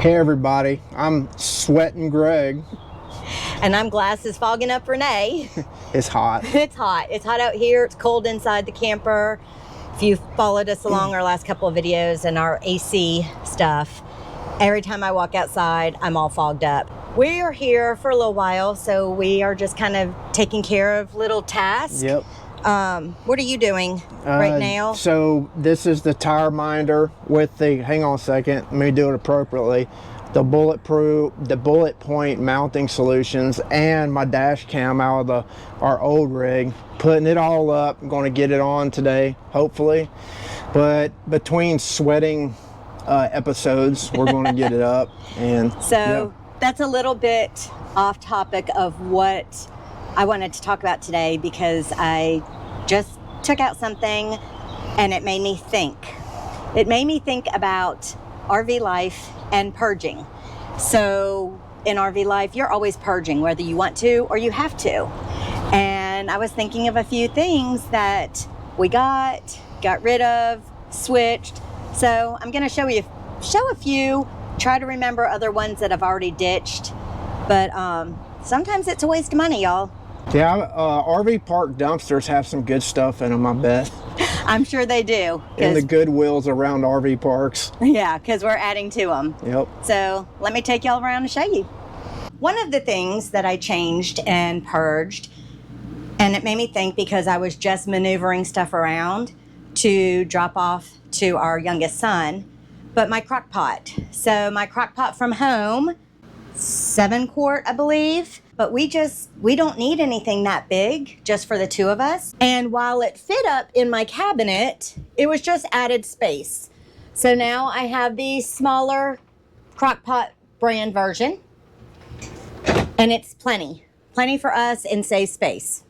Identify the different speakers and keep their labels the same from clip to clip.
Speaker 1: Hey everybody, I'm Sweating Greg.
Speaker 2: And I'm Glasses Fogging Up Renee.
Speaker 1: It's hot.
Speaker 2: It's hot. It's hot out here. It's cold inside the camper. If you followed us along our last couple of videos and our AC stuff, every time I walk outside, I'm all fogged up. We are here for a little while, so we are just kind of taking care of little tasks.
Speaker 1: Yep.
Speaker 2: What are you doing right now?
Speaker 1: So this is the tire minder with the, hang on a second, let me do it appropriately. The bullet point mounting solutions and my dash cam out of our old rig. Putting it all up. I'm going to get it on today, hopefully. But between sweating episodes, we're going to get it up. And
Speaker 2: so that's a little bit off topic of what I wanted to talk about today, because I just took out something and it made me think. It made me think about RV life and purging. So in RV life, you're always purging, whether you want to or you have to. And I was thinking of a few things that we got rid of, switched. So I'm going to show a few, try to remember other ones that I've already ditched. But sometimes it's a waste of money, y'all.
Speaker 1: Yeah, RV park dumpsters have some good stuff in them, I bet.
Speaker 2: I'm sure they do.
Speaker 1: And the Goodwills around RV parks.
Speaker 2: Yeah, because we're adding to them.
Speaker 1: Yep.
Speaker 2: So let me take y'all around and show you. One of the things that I changed and purged, and it made me think because I was just maneuvering stuff around to drop off to our youngest son, but my crock pot. So my crock pot from home, 7-quart, I believe. But we don't need anything that big just for the two of us. And while it fit up in my cabinet, it was just added space. So now I have the smaller crockpot brand version. And it's plenty for us and saves space.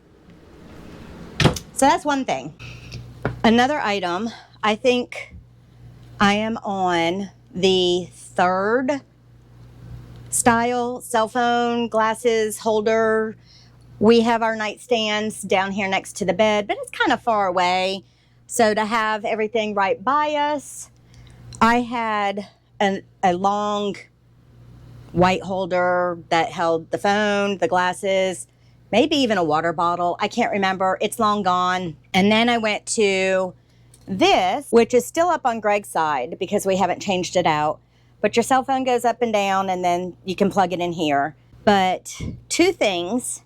Speaker 2: So that's one thing. Another item, I think I am on the third style cell phone, glasses, holder. We have our nightstands down here next to the bed, but it's kind of far away. So to have everything right by us, I had a long white holder that held the phone, the glasses, maybe even a water bottle. I can't remember. It's long gone. And then I went to this, which is still up on Greg's side because we haven't changed it out. But your cell phone goes up and down, and then you can plug it in here. But two things,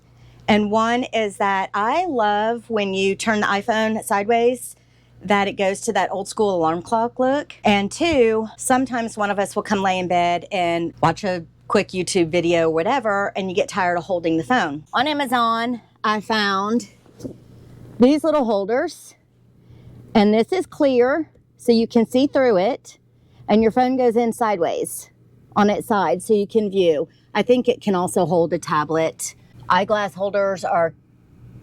Speaker 2: and one is that I love when you turn the iPhone sideways, that it goes to that old school alarm clock look. And two, sometimes one of us will come lay in bed and watch a quick YouTube video or whatever, and you get tired of holding the phone. On Amazon, I found these little holders, and this is clear, so you can see through it. And your phone goes in sideways on its side so you can view. I think it can also hold a tablet. Eyeglass holders are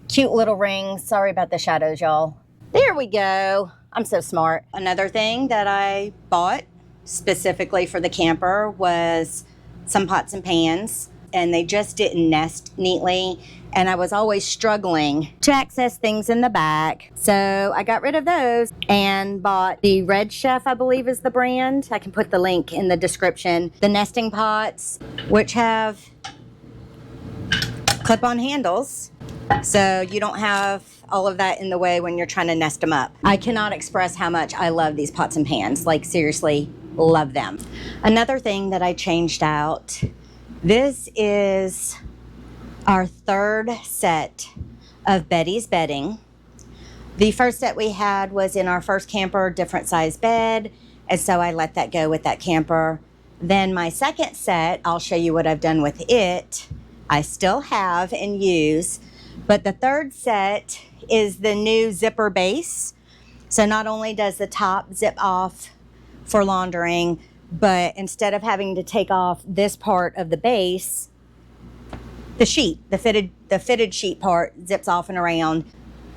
Speaker 2: cute little rings. Sorry about the shadows, y'all. There we go. I'm so smart. Another thing that I bought specifically for the camper was some pots and pans, and they just didn't nest neatly. And I was always struggling to access things in the back. So I got rid of those and bought the Red Chef, I believe is the brand. I can put the link in the description. The nesting pots, which have clip-on handles. So you don't have all of that in the way when you're trying to nest them up. I cannot express how much I love these pots and pans. Like, seriously, love them. Another thing that I changed out, this is our third set of Betty's bedding. The first set we had was in our first camper, different size bed, and so I let that go with that camper. Then my second set, I'll show you what I've done with it. I still have and use, but the third set is the new zipper base. So not only does the top zip off for laundering, but instead of having to take off this part of the base, the sheet, the fitted sheet part zips off and around.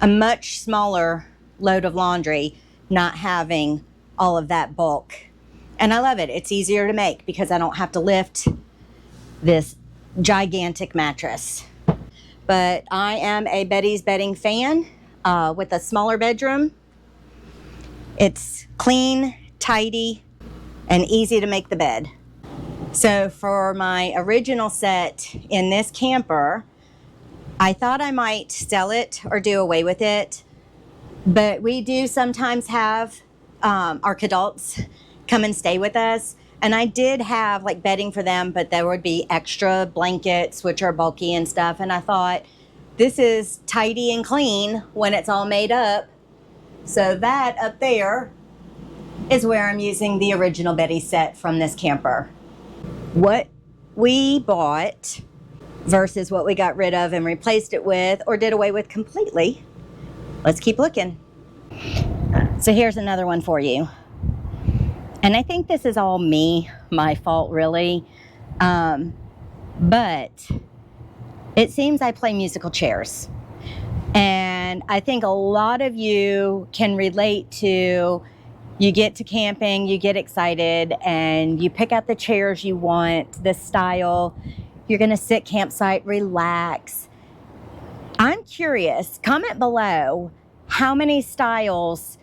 Speaker 2: A much smaller load of laundry, not having all of that bulk. And I love it. It's easier to make because I don't have to lift this gigantic mattress. But I am a Betty's bedding fan with a smaller bedroom. It's clean, tidy, and easy to make the bed. So for my original set in this camper, I thought I might sell it or do away with it, but we do sometimes have our adults come and stay with us. And I did have like bedding for them, but there would be extra blankets, which are bulky and stuff. And I thought, this is tidy and clean when it's all made up. So that up there is where I'm using the original Betty set from this camper. What we bought versus what we got rid of and replaced it with or did away with completely. Let's keep looking. So here's another one for you. And I think this is all my fault really. But it seems I play musical chairs. And I think a lot of you can relate to, you get to camping, you get excited, and you pick out the chairs you want, the style. You're gonna sit campsite, relax. I'm curious, comment below how many styles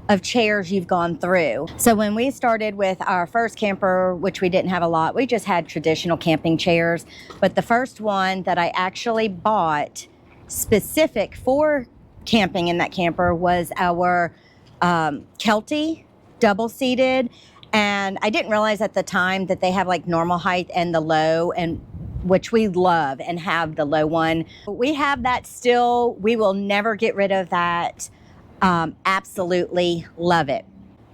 Speaker 2: of chairs you've gone through. So when we started with our first camper, which we didn't have a lot, we just had traditional camping chairs. But the first one that I actually bought specific for camping in that camper was our Kelty double-seated. And I didn't realize at the time that they have like normal height and the low, and which we love and have the low one. We have that still. We will never get rid of that. Absolutely love it.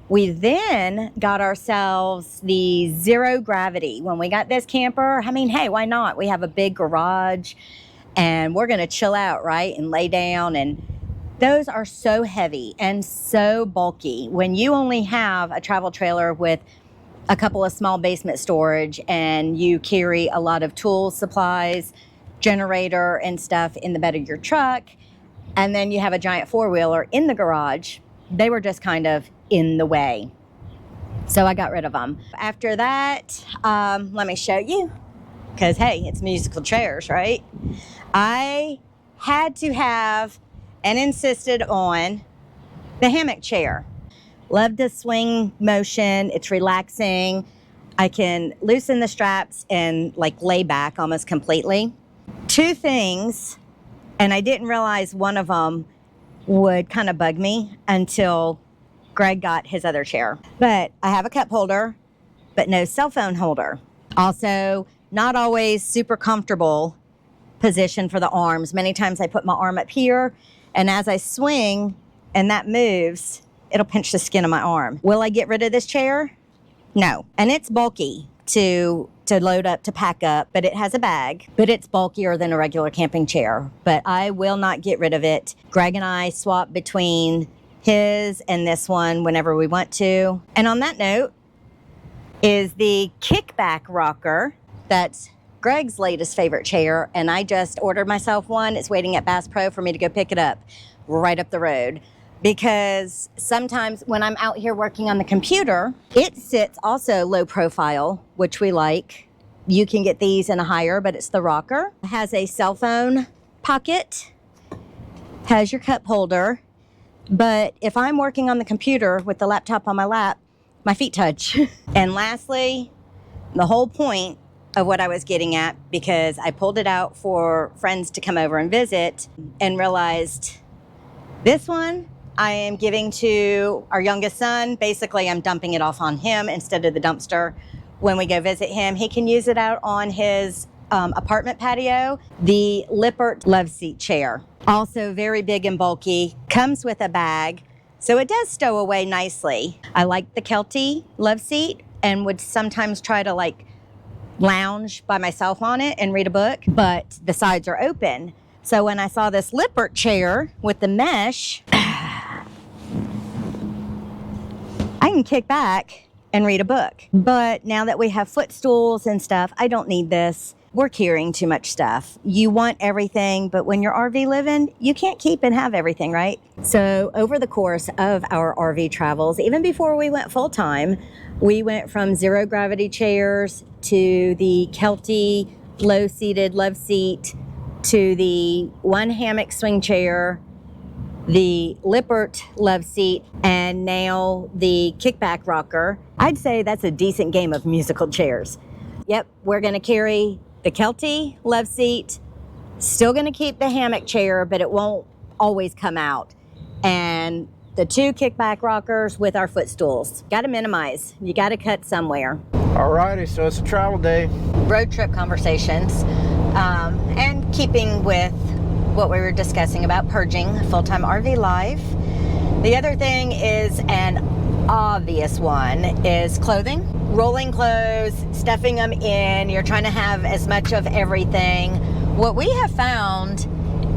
Speaker 2: We then got ourselves the zero gravity. When we got this camper, I mean, hey, why not? We have a big garage and we're gonna chill out, right? And lay down, and those are so heavy and so bulky. When you only have a travel trailer with a couple of small basement storage and you carry a lot of tools, supplies, generator and stuff in the bed of your truck, and then you have a giant four-wheeler in the garage, they were just kind of in the way. So I got rid of them. After that, let me show you, because hey, it's musical chairs, right? I had to have and insisted on the hammock chair. Love the swing motion, it's relaxing. I can loosen the straps and like lay back almost completely. Two things, and I didn't realize one of them would kind of bug me until Greg got his other chair. But I have a cup holder, but no cell phone holder. Also, not always super comfortable position for the arms. Many times I put my arm up here, and as I swing and that moves, it'll pinch the skin of my arm. Will I get rid of this chair? No. And it's bulky to load up, to pack up, but it has a bag, but it's bulkier than a regular camping chair. But I will not get rid of it. Greg and I swap between his and this one whenever we want to. And on that note is the kickback rocker. That's Greg's latest favorite chair, and I just ordered myself one. It's waiting at Bass Pro for me to go pick it up right up the road. Because sometimes when I'm out here working on the computer, it sits also low profile, which we like. You can get these in a higher, but it's the rocker. It has a cell phone pocket, has your cup holder. But if I'm working on the computer with the laptop on my lap, my feet touch. And lastly, the whole point of what I was getting at, because I pulled it out for friends to come over and visit and realized this one I am giving to our youngest son. Basically, I'm dumping it off on him instead of the dumpster. When we go visit him, he can use it out on his apartment patio. The Lippert love seat chair. Also very big and bulky. Comes with a bag, so it does stow away nicely. I like the Kelty love seat and would sometimes try to like lounge by myself on it and read a book, but the sides are open. So when I saw this Lippert chair with the mesh, I can kick back and read a book. But now that we have footstools and stuff, I don't need this. We're carrying too much stuff. You want everything, but when you're RV living, you can't keep and have everything, right? So over the course of our RV travels, even before we went full-time, we went from zero gravity chairs to the Kelty low-seated love seat to the one hammock swing chair, the Lippert love seat, and now the kickback rocker. I'd say that's a decent game of musical chairs. Yep, we're going to carry the Kelty love seat, still going to keep the hammock chair, but it won't always come out. And the 2 kickback rockers with our footstools. Got to minimize. You got to cut somewhere.
Speaker 1: Alrighty, so it's a travel day.
Speaker 2: Road trip conversations, and keeping with what we were discussing about purging full-time RV life. The other thing is an obvious one is clothing. Rolling clothes, stuffing them in. You're trying to have as much of everything. What we have found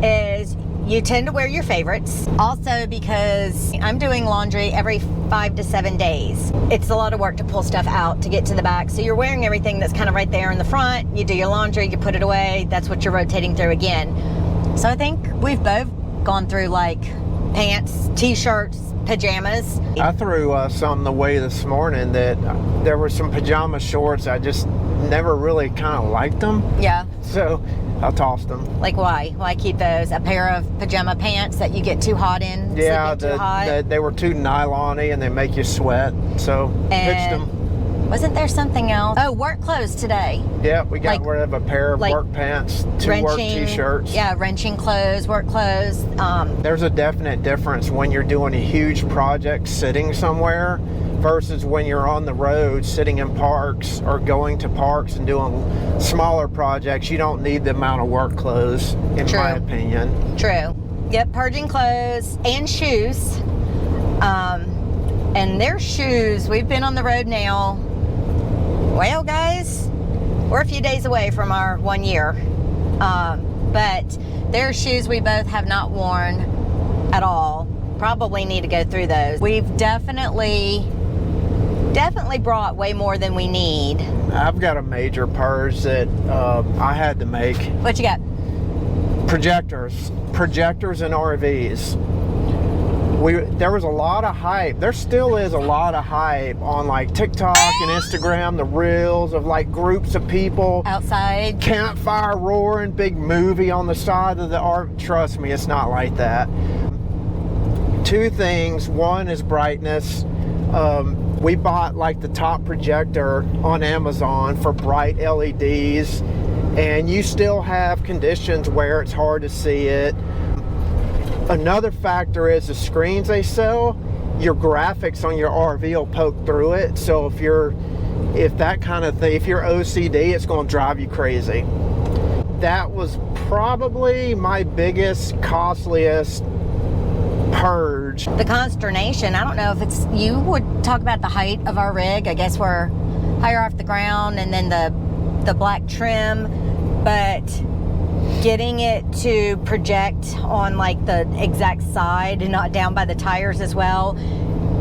Speaker 2: is you tend to wear your favorites. Also because I'm doing laundry every 5 to 7 days. It's a lot of work to pull stuff out to get to the back. So you're wearing everything that's kind of right there in the front. You do your laundry, you put it away. That's what you're rotating through again. So I think we've both gone through like pants, t-shirts, pajamas.
Speaker 1: I threw some away this morning that there were some pajama shorts. I just never really kind of liked them.
Speaker 2: Yeah.
Speaker 1: So I tossed them.
Speaker 2: Like why? Why keep those? A pair of pajama pants that you get too hot in?
Speaker 1: Yeah,
Speaker 2: too hot?
Speaker 1: they were too nylon-y and they make you sweat. So pitched them.
Speaker 2: Wasn't there something else? Oh, work clothes today.
Speaker 1: Yeah, we got
Speaker 2: Like-
Speaker 1: rid of a pair of
Speaker 2: like
Speaker 1: work pants, 2 work t-shirts.
Speaker 2: Yeah, wrenching clothes, work clothes.
Speaker 1: There's a definite difference when you're doing a huge project sitting somewhere versus when you're on the road sitting in parks or going to parks and doing smaller projects. You don't need the amount of work clothes, in
Speaker 2: True.
Speaker 1: my opinion.
Speaker 2: True. Yep, purging clothes and shoes. And their shoes, we've been on the road now. Well, guys, we're a few days away from our 1 year. But their shoes we both have not worn at all. Probably need to go through those. We've definitely brought way more than we need.
Speaker 1: I've got a major purge that I had to make.
Speaker 2: What you got?
Speaker 1: Projectors and RVs. There was a lot of hype. There still is a lot of hype on like TikTok and Instagram, the reels of like groups of people
Speaker 2: Outside.
Speaker 1: campfire roaring, big movie on the side of the RV. Trust me, it's not like that. 2 things. One is brightness. We bought like the top projector on Amazon for bright LEDs, and you still have conditions where it's hard to see it. Another factor is the screens they sell. Your graphics on your RV will poke through it. So if that kind of thing, if you're OCD, it's going to drive you crazy. That was probably my biggest, costliest purge.
Speaker 2: The consternation, I don't know if it's, you would talk about the height of our rig. I guess we're higher off the ground, and then the black trim, but getting it to project on like the exact side and not down by the tires as well.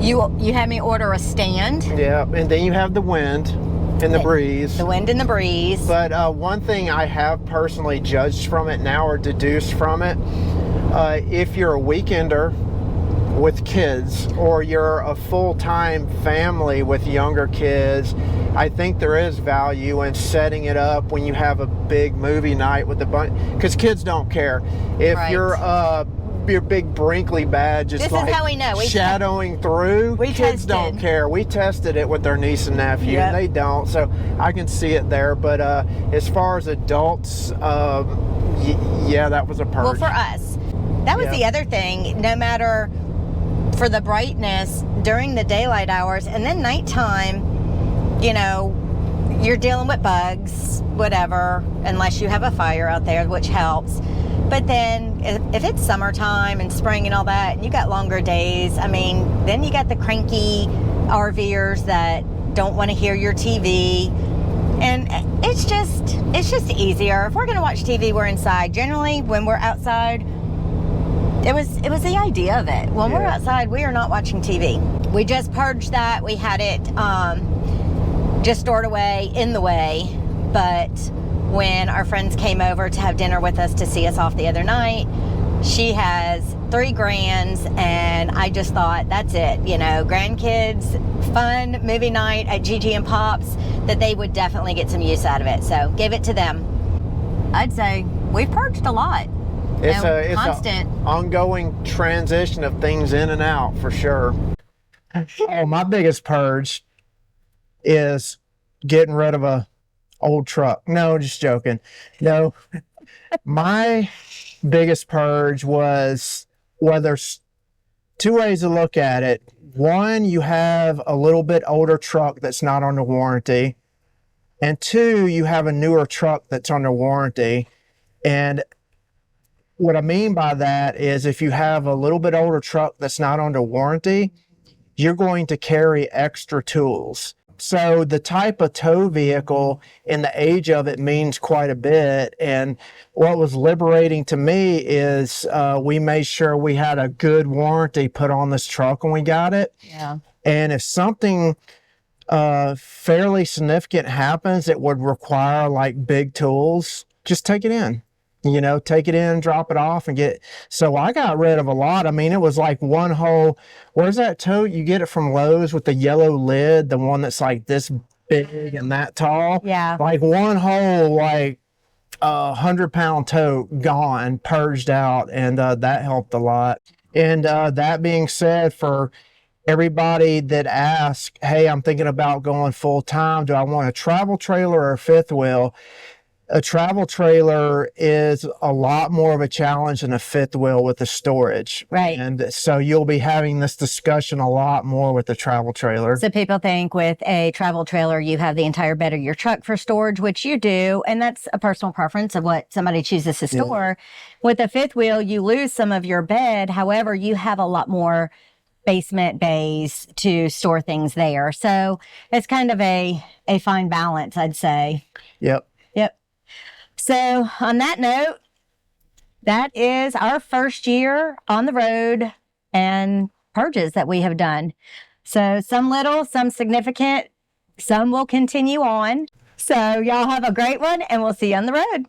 Speaker 2: You had me order a stand.
Speaker 1: Yeah, and then you have the wind and the breeze.
Speaker 2: The wind and the breeze.
Speaker 1: But one thing I have personally judged from it now, or deduced from it, if you're a weekender with kids or you're a full-time family with younger kids, I think there is value in setting it up when you have a big movie night with a bunch, because kids don't care. If
Speaker 2: Right.
Speaker 1: your big Brinkley badge is
Speaker 2: This
Speaker 1: like
Speaker 2: is how we know.
Speaker 1: shadowing through,
Speaker 2: we
Speaker 1: kids
Speaker 2: tested.
Speaker 1: don't care. We tested it with their niece and nephew,
Speaker 2: Yep.
Speaker 1: and they don't, so I can see it there. But as far as adults, yeah, that was a purge.
Speaker 2: Well, for us, that was
Speaker 1: Yeah.
Speaker 2: the other thing. No matter for the brightness during the daylight hours, and then nighttime, you know, you're dealing with bugs, whatever, unless you have a fire out there, which helps. But then if it's summertime and spring and all that, and you got longer days, I mean, then you got the cranky RVers that don't want to hear your TV. And it's just easier. If we're going to watch TV, we're inside. Generally, when we're outside, it was the idea of it. When we're
Speaker 1: Yeah.
Speaker 2: outside, we are not watching TV. We just purged that. We had it just stored away in the way. But when our friends came over to have dinner with us to see us off the other night, she has 3 grands, and I just thought, that's it. You know, grandkids, fun movie night at Gigi and Pop's, that they would definitely get some use out of it. So give it to them. I'd say we've purged a lot.
Speaker 1: It's
Speaker 2: And
Speaker 1: a
Speaker 2: constant.
Speaker 1: ongoing transition of things in and out, for sure. Oh, my biggest purge is getting rid of a old truck. No, just joking. No, my biggest purge was, well, there's two ways to look at it. One, you have a little bit older truck that's not under warranty. And two, you have a newer truck that's under warranty. And what I mean by that is if you have a little bit older truck that's not under warranty, you're going to carry extra tools. So the type of tow vehicle and the age of it means quite a bit. And what was liberating to me is we made sure we had a good warranty put on this truck when we got it.
Speaker 2: Yeah.
Speaker 1: And if something fairly significant happens that would require like big tools, just take it in. You know, take it in, drop it off, and get. So I got rid of a lot. I mean, it was like one whole. Where's that tote? You get it from Lowe's with the yellow lid, the one that's like this big and that tall.
Speaker 2: Yeah.
Speaker 1: Like one whole, like 100-pound tote gone, purged out, and that helped a lot. And that being said, for everybody that asks, hey, I'm thinking about going full time. Do I want a travel trailer or a fifth wheel? A travel trailer is a lot more of a challenge than a fifth wheel with the storage.
Speaker 2: Right.
Speaker 1: And so you'll be having this discussion a lot more with the travel trailer.
Speaker 2: So people think with a travel trailer, you have the entire bed of your truck for storage, which you do. And that's a personal preference of what somebody chooses to store. Yeah. With a fifth wheel, you lose some of your bed. However, you have a lot more basement bays to store things there. So it's kind of a fine balance, I'd say.
Speaker 1: Yep.
Speaker 2: Yep. So on that note, that is our first year on the road and purges that we have done. So some little, some significant, some will continue on. So y'all have a great one and we'll see you on the road.